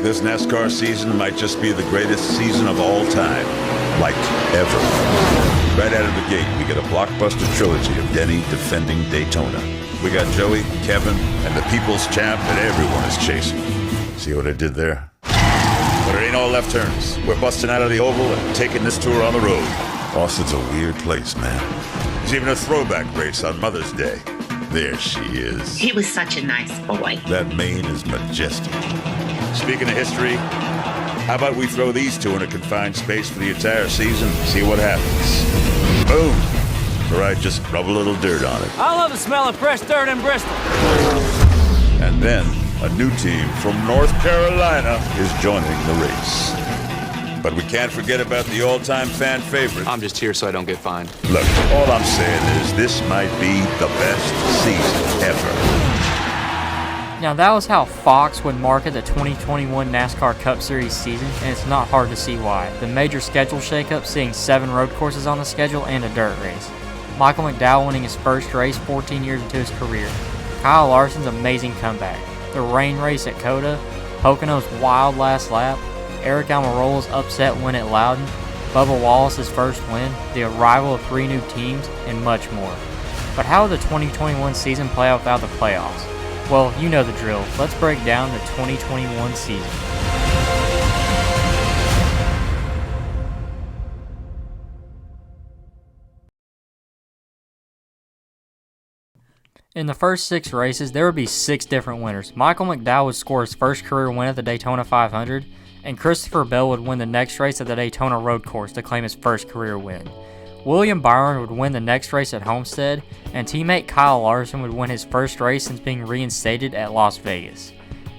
This NASCAR season might just be the greatest season of all time. Like, ever. Right out of the gate, we get a blockbuster trilogy of Denny defending Daytona. We got Joey, Kevin, and the people's champ that everyone is chasing. See what I did there? But it ain't all left turns. We're busting out of the oval and taking this tour on the road. Austin's a weird place, man. There's even a throwback race on Mother's Day. There she is. He was such a nice boy. That mane is majestic. Speaking of history, how about we throw these two in a confined space for the entire season and see what happens? Boom! All right, just rub a little dirt on it. I love the smell of fresh dirt in Bristol. And then a new team from North Carolina is joining the race. But we can't forget about the all-time fan favorite. I'm just here so I don't get fined. Look, all I'm saying is this might be the best season ever. Now that was how Fox would market the 2021 NASCAR Cup Series season, and it's not hard to see why. The major schedule shakeup, seeing 7 road courses on the schedule and a dirt race. Michael McDowell winning his first race 14 years into his career. Kyle Larson's amazing comeback. The rain race at Coda, Pocono's wild last lap, Eric Almirola's upset win at Loudon, Bubba Wallace's first win, the arrival of 3 new teams, and much more. But how would the 2021 season play out without the playoffs? Well, you know the drill. Let's break down the 2021 season. In the first 6 races, there would be 6 different winners. Michael McDowell would score his first career win at the Daytona 500, and Christopher Bell would win the next race at the Daytona Road Course to claim his first career win. William Byron would win the next race at Homestead, and teammate Kyle Larson would win his first race since being reinstated at Las Vegas.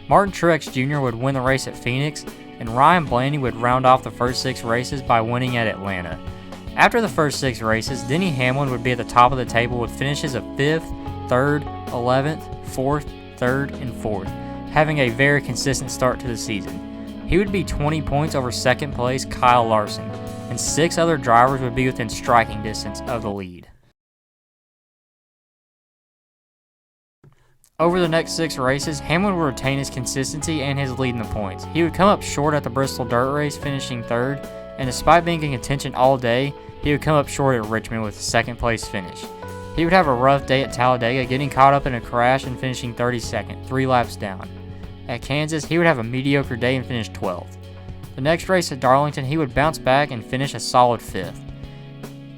Martin Truex Jr. would win the race at Phoenix, and Ryan Blaney would round off the first 6 races by winning at Atlanta. After the first 6 races, Denny Hamlin would be at the top of the table with finishes of 5th, 3rd, 11th, 4th, 3rd, and 4th, having a very consistent start to the season. He would be 20 points over second place Kyle Larson, and 6 other drivers would be within striking distance of the lead. Over the next 6 races, Hamlin would retain his consistency and his lead in the points. He would come up short at the Bristol Dirt Race, finishing 3rd, and despite being in contention all day, he would come up short at Richmond with a 2nd place finish. He would have a rough day at Talladega, getting caught up in a crash and finishing 32nd, 3 laps down. At Kansas, he would have a mediocre day and finish 12th. The next race at Darlington, he would bounce back and finish a solid 5th.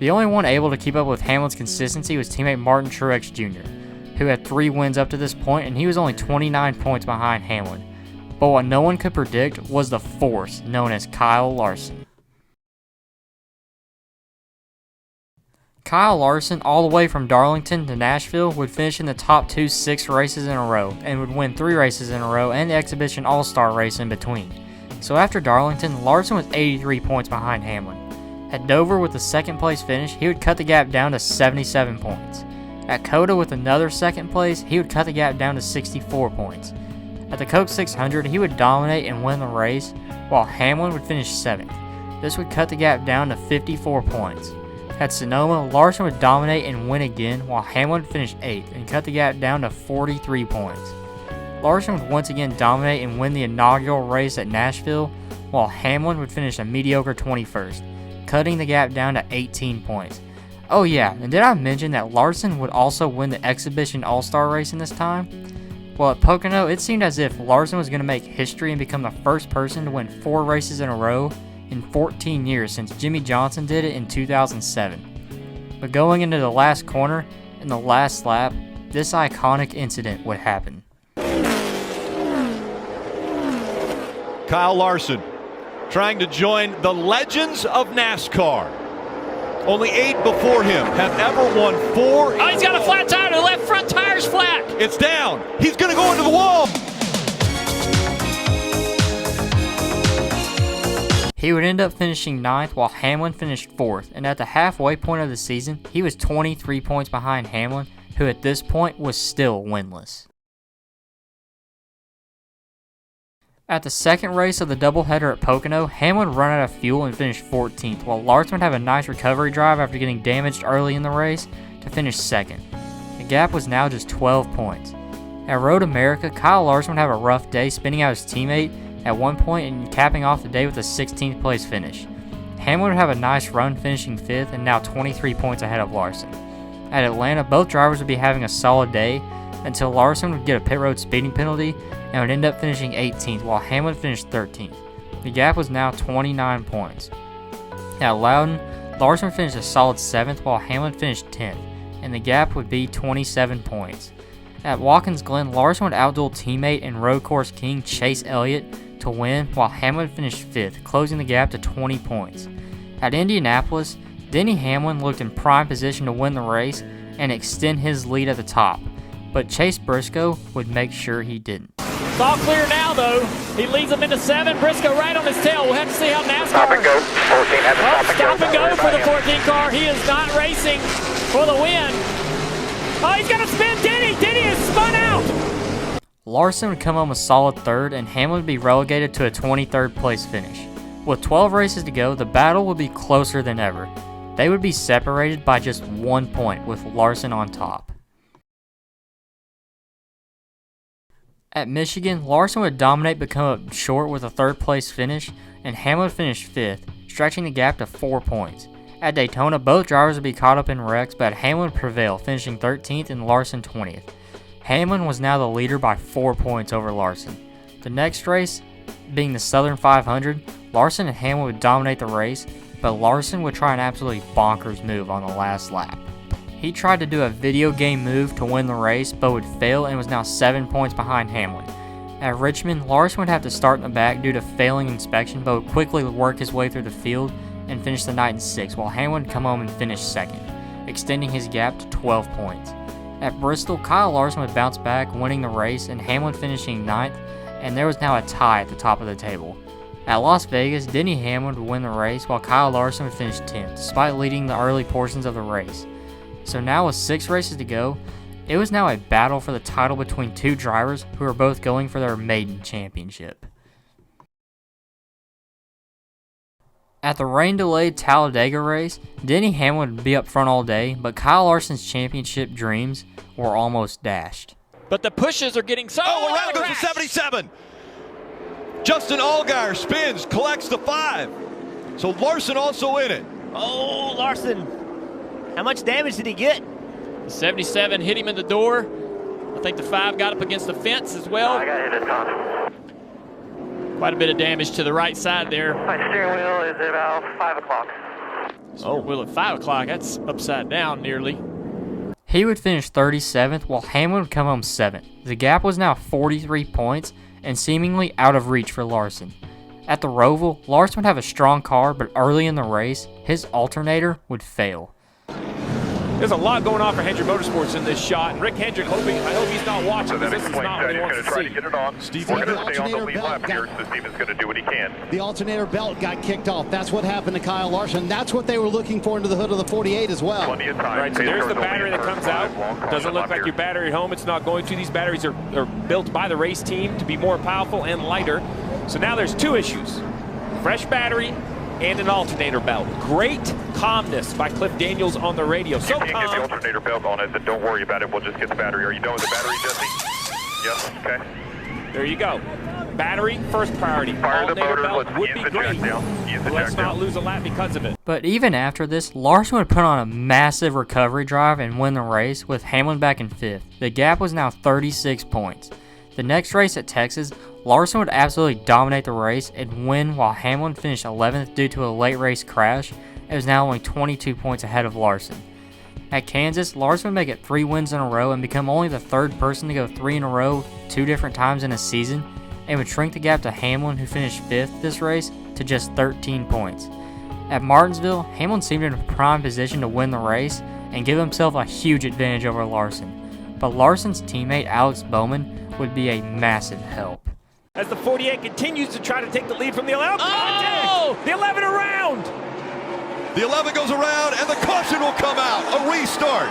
The only one able to keep up with Hamlin's consistency was teammate Martin Truex Jr., who had 3 wins up to this point, and he was only 29 points behind Hamlin. But what no one could predict was the force known as Kyle Larson. Kyle Larson, all the way from Darlington to Nashville, would finish in the top 2 6 races in a row, and would win 3 races in a row and the Exhibition All-Star race in between. So after Darlington, Larson was 83 points behind Hamlin. At Dover with a 2nd place finish, he would cut the gap down to 77 points. At Coda with another 2nd place, he would cut the gap down to 64 points. At the Coke 600, he would dominate and win the race, while Hamlin would finish 7th. This would cut the gap down to 54 points. At Sonoma, Larson would dominate and win again, while Hamlin would finish 8th and cut the gap down to 43 points. Larson would once again dominate and win the inaugural race at Nashville, while Hamlin would finish a mediocre 21st, cutting the gap down to 18 points. Oh yeah, and did I mention that Larson would also win the Exhibition All-Star race in this time? Well, at Pocono, it seemed as if Larson was going to make history and become the first person to win 4 races in a row in 14 years since Jimmy Johnson did it in 2007. But going into the last corner, in the last lap, this iconic incident would happen. Kyle Larson trying to join the legends of NASCAR. Only 8 before him have ever won 4. Oh, he's got a flat tire. The left front tire's flat. It's down. He's going to go into the wall. He would end up finishing 9th while Hamlin finished 4th, and at the halfway point of the season, he was 23 points behind Hamlin, who at this point was still winless. At the second race of the doubleheader at Pocono, Hamlin would run out of fuel and finish 14th, while Larson would have a nice recovery drive after getting damaged early in the race to finish 2nd. The gap was now just 12 points. At Road America, Kyle Larson would have a rough day spinning out his teammate at one point and capping off the day with a 16th place finish. Hamlin would have a nice run, finishing 5th and now 23 points ahead of Larson. At Atlanta, both drivers would be having a solid day until Larson would get a pit road speeding penalty and would end up finishing 18th while Hamlin finished 13th. The gap was now 29 points. At Loudon, Larson finished a solid 7th while Hamlin finished 10th, and the gap would be 27 points. At Watkins Glen, Larson would outduel teammate and road course king Chase Elliott to win while Hamlin finished 5th, closing the gap to 20 points. At Indianapolis, Denny Hamlin looked in prime position to win the race and extend his lead at the top, but Chase Briscoe would make sure he didn't. It's all clear now, though. He leads them into 7. Briscoe right on his tail. We'll have to see how NASCAR... Stop and go. 14 has a stop and go for the 14 car. He is not racing for the win. Oh, he's going to spin Denny. Denny is spun out. Larson would come home a solid 3rd, and Hamlin would be relegated to a 23rd place finish. With 12 races to go, the battle would be closer than ever. They would be separated by just 1 point, with Larson on top. At Michigan, Larson would dominate, become up short with a 3rd place finish, and Hamlin finished 5th, stretching the gap to 4 points. At Daytona, both drivers would be caught up in wrecks, but Hamlin would prevail, finishing 13th and Larson 20th. Hamlin was now the leader by 4 points over Larson. The next race, being the Southern 500, Larson and Hamlin would dominate the race, but Larson would try an absolutely bonkers move on the last lap. He tried to do a video game move to win the race, but would fail and was now 7 points behind Hamlin. At Richmond, Larson would have to start in the back due to failing inspection, but would quickly work his way through the field and finish the night in 6th, while Hamlin would come home and finish 2nd, extending his gap to 12 points. At Bristol, Kyle Larson would bounce back, winning the race, and Hamlin finishing 9th, and there was now a tie at the top of the table. At Las Vegas, Denny Hamlin would win the race, while Kyle Larson would finish 10th, despite leading the early portions of the race. So now with 6 races to go, it was now a battle for the title between 2 drivers who are both going for their maiden championship. At the rain-delayed Talladega race, Denny Hamlin would be up front all day, but Kyle Larson's championship dreams were almost dashed. But the pushes are getting so... Oh, around goes the 77. Justin Allgaier spins, collects the 5. So Larson also in it. Oh, Larson. How much damage did he get? The 77 hit him in the door. I think the 5 got up against the fence as well. I got hit a ton. Quite a bit of damage to the right side there. My steering wheel is about 5 o'clock. Oh, well, at 5 o'clock, that's upside down nearly. He would finish 37th, while Hamlin would come home 7th. The gap was now 43 points and seemingly out of reach for Larson. At the Roval, Larson would have a strong car, but early in the race, his alternator would fail. There's a lot going on for Hendrick Motorsports in this shot. And Rick Hendrick I hope he's not watching, because this is not what he wants to see. Get it on. We're going to stay on the lead lap here, so Steven's going to do what he can. The alternator belt got kicked off. That's what happened to Kyle Larson. That's what they were looking for into the hood of the 48 as well. Plenty of time. Right, so there's the battery that comes out. Doesn't look like your battery at home. It's not going to. These batteries are built by the race team to be more powerful and lighter. So now there's 2 issues. Fresh battery and an alternator belt. Great calmness by Cliff Daniels on the radio. So if you can't get the alternator belt on it, then don't worry about it. We'll just get the battery. Are you done with the battery, Jesse? Yes, okay. There you go. Battery, first priority. Fire the Alternator motor. belt would be great. But let's not lose a lap because of it. But even after this, Larson would put on a massive recovery drive and win the race, with Hamlin back in 5th. The gap was now 36 points. The next race at Texas, Larson would absolutely dominate the race and win, while Hamlin finished 11th due to a late race crash. It was now only 22 points ahead of Larson. At Kansas, Larson would make it 3 wins in a row and become only the 3rd person to go 3 in a row 2 different times in a season, and would shrink the gap to Hamlin, who finished 5th this race, to just 13 points. At Martinsville, Hamlin seemed in a prime position to win the race and give himself a huge advantage over Larson. But Larson's teammate Alex Bowman would be a massive help. As the 48 continues to try to take the lead from the 11. Oh! The 11 around! The 11 goes around, and the caution will come out. A restart.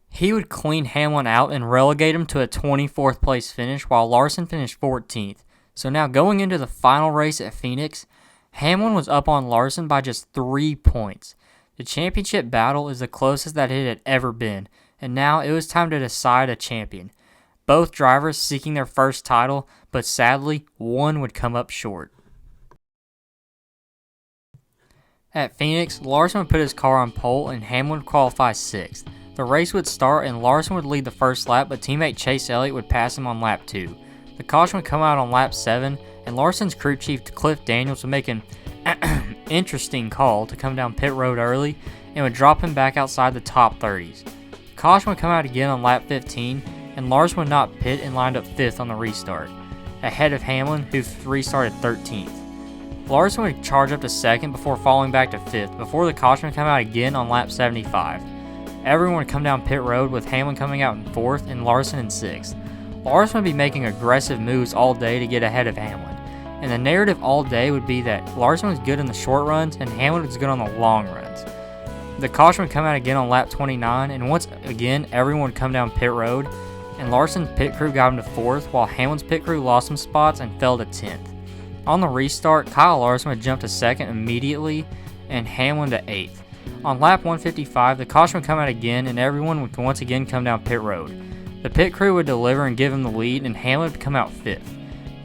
He would clean Hamlin out and relegate him to a 24th place finish, while Larson finished 14th. So now going into the final race at Phoenix, Hamlin was up on Larson by just 3 points. The championship battle is the closest that it had ever been, and now it was time to decide a champion. both drivers seeking their first title, but sadly, one would come up short. At Phoenix, Larson would put his car on pole and Hamlin would qualify 6th. The race would start and Larson would lead the first lap, but teammate Chase Elliott would pass him on lap 2. The caution would come out on lap 7, and Larson's crew chief Cliff Daniels would make an interesting call to come down pit road early and would drop him back outside the top 30s. The caution would come out again on lap 15, and Larson would not pit and lined up 5th on the restart, ahead of Hamlin, who restarted 13th. Larson would charge up to 2nd before falling back to 5th, before the caution would come out again on lap 75. Everyone would come down pit road with Hamlin coming out in 4th and Larson in 6th. Larson would be making aggressive moves all day to get ahead of Hamlin, and the narrative all day would be that Larson was good in the short runs and Hamlin was good on the long runs. The caution would come out again on lap 29, and once again everyone would come down pit road, and Larson's pit crew got him to 4th, while Hamlin's pit crew lost some spots and fell to 10th. On the restart, Kyle Larson would jump to 2nd immediately, and Hamlin to 8th. On lap 155, the caution would come out again, and everyone would once again come down pit road. The pit crew would deliver and give him the lead, and Hamlin would come out 5th.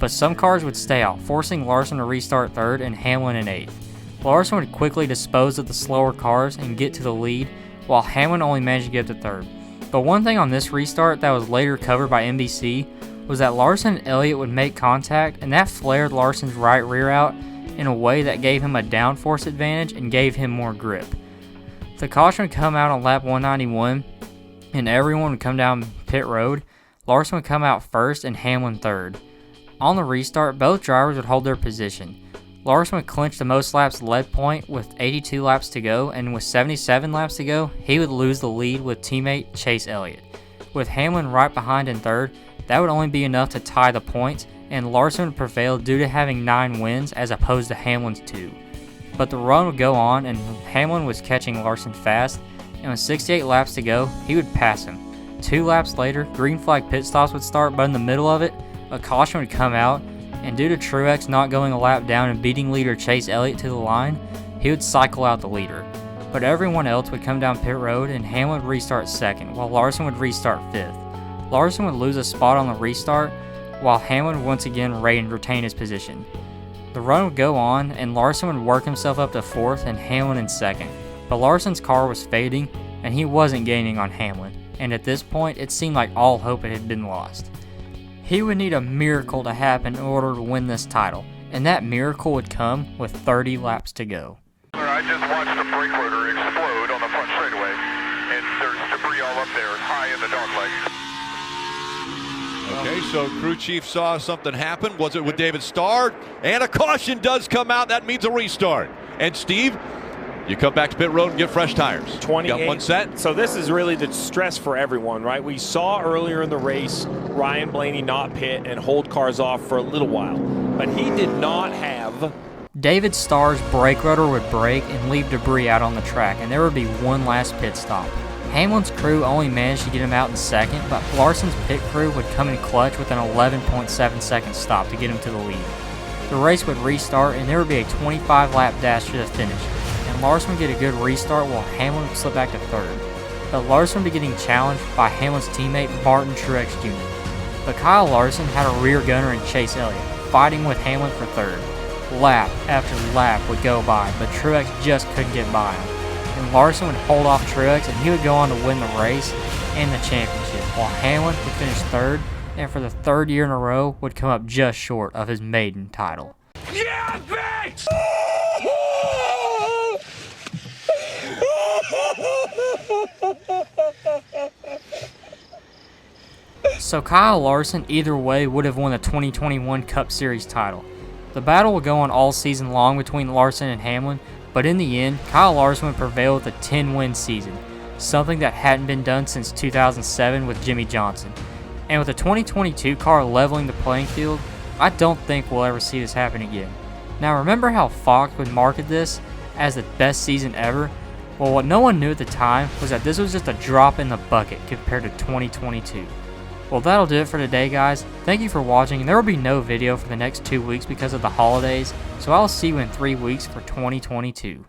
But some cars would stay out, forcing Larson to restart 3rd and Hamlin in 8th. Larson would quickly dispose of the slower cars and get to the lead, while Hamlin only managed to get to 3rd. But one thing on this restart that was later covered by NBC was that Larson and Elliott would make contact, and that flared Larson's right rear out in a way that gave him a downforce advantage and gave him more grip. The caution would come out on lap 191, and everyone would come down pit road. Larson would come out 1st and Hamlin 3rd. On the restart, both drivers would hold their position. Larson would clinch the most laps lead point with 82 laps to go, and with 77 laps to go, he would lose the lead with teammate Chase Elliott. With Hamlin right behind in 3rd, that would only be enough to tie the points, and Larson would prevail due to having 9 wins as opposed to Hamlin's 2. But the run would go on, and Hamlin was catching Larson fast, and with 68 laps to go, he would pass him. 2 laps later, green flag pit stops would start, but in the middle of it, a caution would come out, and due to Truex not going a lap down and beating leader Chase Elliott to the line, he would cycle out the leader. But everyone else would come down pit road, and Hamlin would restart 2nd, while Larson would restart 5th. Larson would lose a spot on the restart, while Hamlin would once again retain his position. The run would go on, and Larson would work himself up to 4th and Hamlin in 2nd. But Larson's car was fading, and he wasn't gaining on Hamlin, and at this point it seemed like all hope had been lost. He would need a miracle to happen in order to win this title, and that miracle would come with 30 laps to go. I just watched the brake rotor explode on the front straightaway, and there's debris all up there, high in the dog leg. Okay, so crew chief saw something happen. Was it with David Starr? And a caution does come out. That means a restart. And Steve, you come back to pit road and get fresh tires. 28. Got one set. So this is really the stress for everyone, right? We saw earlier in the race Ryan Blaney not pit and hold cars off for a little while, but he did not have. David Starr's brake rotor would break and leave debris out on the track, and there would be one last pit stop. Hamlin's crew only managed to get him out in 2nd, but Larson's pit crew would come in clutch with an 11.7 second stop to get him to the lead. The race would restart, and there would be a 25-lap dash to the finish, and Larson would get a good restart while Hamlin would slip back to 3rd. But Larson would be getting challenged by Hamlin's teammate Martin Truex Jr. But Kyle Larson had a rear gunner in Chase Elliott, fighting with Hamlin for 3rd. Lap after lap would go by, but Truex just couldn't get by him. And Larson would hold off Truex, and he would go on to win the race and the championship, while Hamlin would finish 3rd, and for the 3rd year in a row would come up just short of his maiden title. Yeah, bitch! So Kyle Larson either way would have won the 2021 Cup Series title. The battle would go on all season long between Larson and Hamlin, but in the end, Kyle Larson would prevail with a 10-win season, something that hadn't been done since 2007 with Jimmy Johnson. And with the 2022 car leveling the playing field, I don't think we'll ever see this happen again. Now remember how Fox would market this as the best season ever? Well, what no one knew at the time was that this was just a drop in the bucket compared to 2022. Well, that'll do it for today, guys. Thank you for watching, and there will be no video for the next 2 weeks because of the holidays, so I'll see you in 3 weeks for 2022.